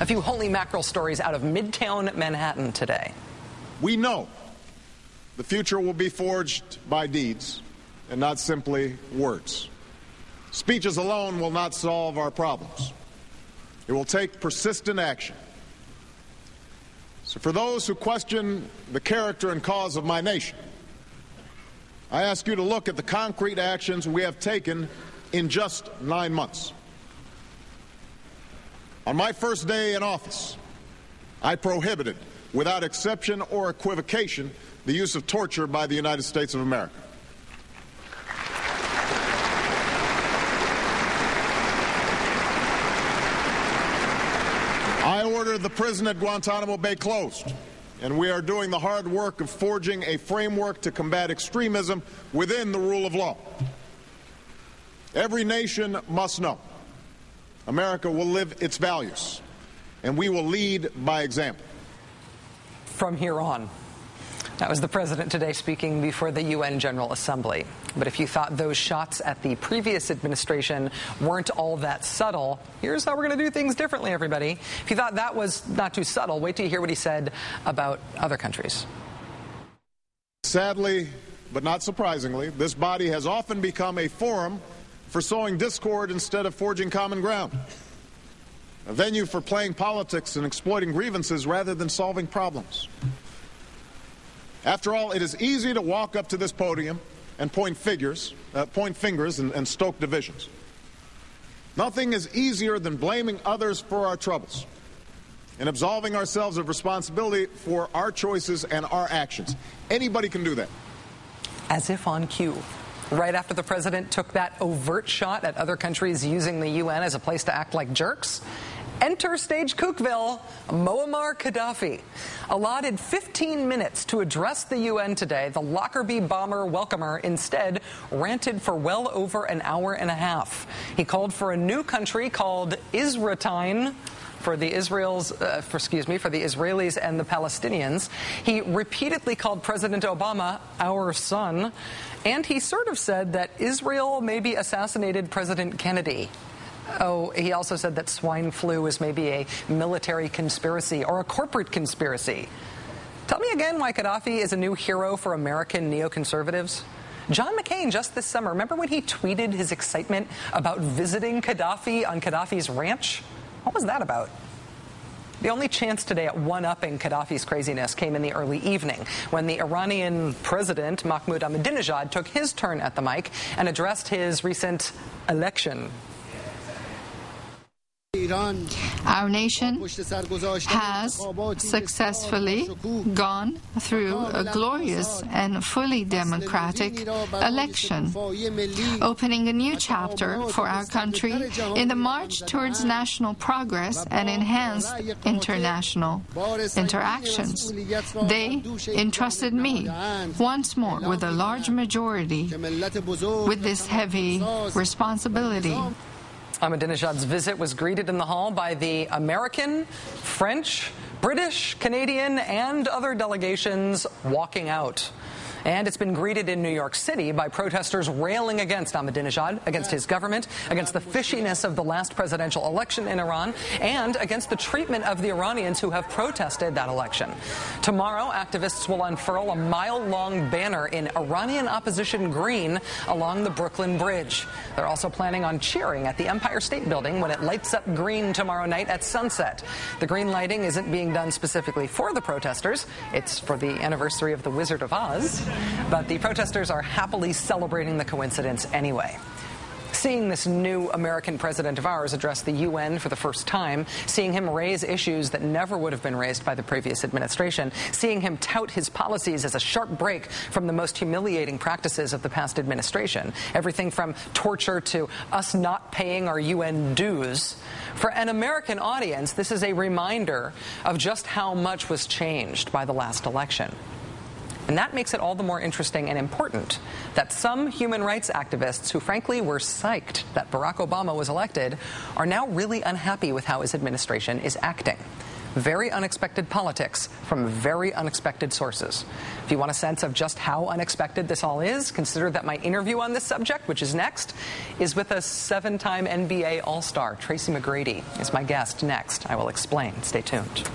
A few holy mackerel stories out of Midtown Manhattan today. We know the future will be forged by deeds and not simply words. Speeches alone will not solve our problems. It will take persistent action. So for those who question the character and cause of my nation, I ask you to look at the concrete actions we have taken in just 9 months. On my first day in office, I prohibited, without exception or equivocation, the use of torture by the United States of America. I ordered the prison at Guantanamo Bay closed, and we are doing the hard work of forging a framework to combat extremism within the rule of law. Every nation must know America will live its values, and we will lead by example. From here on. That was the president today speaking before the UN General Assembly. But if you thought those shots at the previous administration weren't all that subtle, here's how we're going to do things differently, everybody. If you thought that was not too subtle, wait till you hear what he said about other countries. Sadly, but not surprisingly, this body has often become a forum for sowing discord instead of forging common ground. A venue for playing politics and exploiting grievances rather than solving problems. After all, it is easy to walk up to this podium and point fingers and stoke divisions. Nothing is easier than blaming others for our troubles and absolving ourselves of responsibility for our choices and our actions. Anybody can do that. As if on cue. Right after the president took that overt shot at other countries using the UN as a place to act like jerks, enter stage Cookville, Muammar Gaddafi. Allotted 15 minutes to address the UN today, the Lockerbie bomber welcomer instead ranted for well over an hour and a half. He called for a new country called Israeltine for the Israelis and the Palestinians. He repeatedly called President Obama our son, and he sort of said that Israel maybe assassinated President Kennedy. Oh, he also said that swine flu was maybe a military conspiracy or a corporate conspiracy. Tell me again why Gaddafi is a new hero for American neoconservatives. John McCain just this summer, remember when he tweeted his excitement about visiting Gaddafi on Gaddafi's ranch? What was that about? The only chance today at one-upping Gaddafi's craziness came in the early evening when the Iranian president, Mahmoud Ahmadinejad, took his turn at the mic and addressed his recent election. Our nation has successfully gone through a glorious and fully democratic election, opening a new chapter for our country in the march towards national progress and enhanced international interactions. They entrusted me once more with a large majority with this heavy responsibility. Ahmadinejad's visit was greeted in the hall by the American, French, British, Canadian, and other delegations walking out. And it's been greeted in New York City by protesters railing against Ahmadinejad, against his government, against the fishiness of the last presidential election in Iran, and against the treatment of the Iranians who have protested that election. Tomorrow, activists will unfurl a mile-long banner in Iranian opposition green along the Brooklyn Bridge. They're also planning on cheering at the Empire State Building when it lights up green tomorrow night at sunset. The green lighting isn't being done specifically for the protesters. It's for the anniversary of The Wizard of Oz. But the protesters are happily celebrating the coincidence anyway. Seeing this new American president of ours address the UN for the first time, seeing him raise issues that never would have been raised by the previous administration, seeing him tout his policies as a sharp break from the most humiliating practices of the past administration, everything from torture to us not paying our UN dues. For an American audience, this is a reminder of just how much was changed by the last election. And that makes it all the more interesting and important that some human rights activists who frankly were psyched that Barack Obama was elected are now really unhappy with how his administration is acting. very unexpected politics from very unexpected sources. If you want a sense of just how unexpected this all is, consider that my interview on this subject, which is next, is with a 7-time NBA All-Star. Tracy McGrady is my guest next. I will explain. Stay tuned.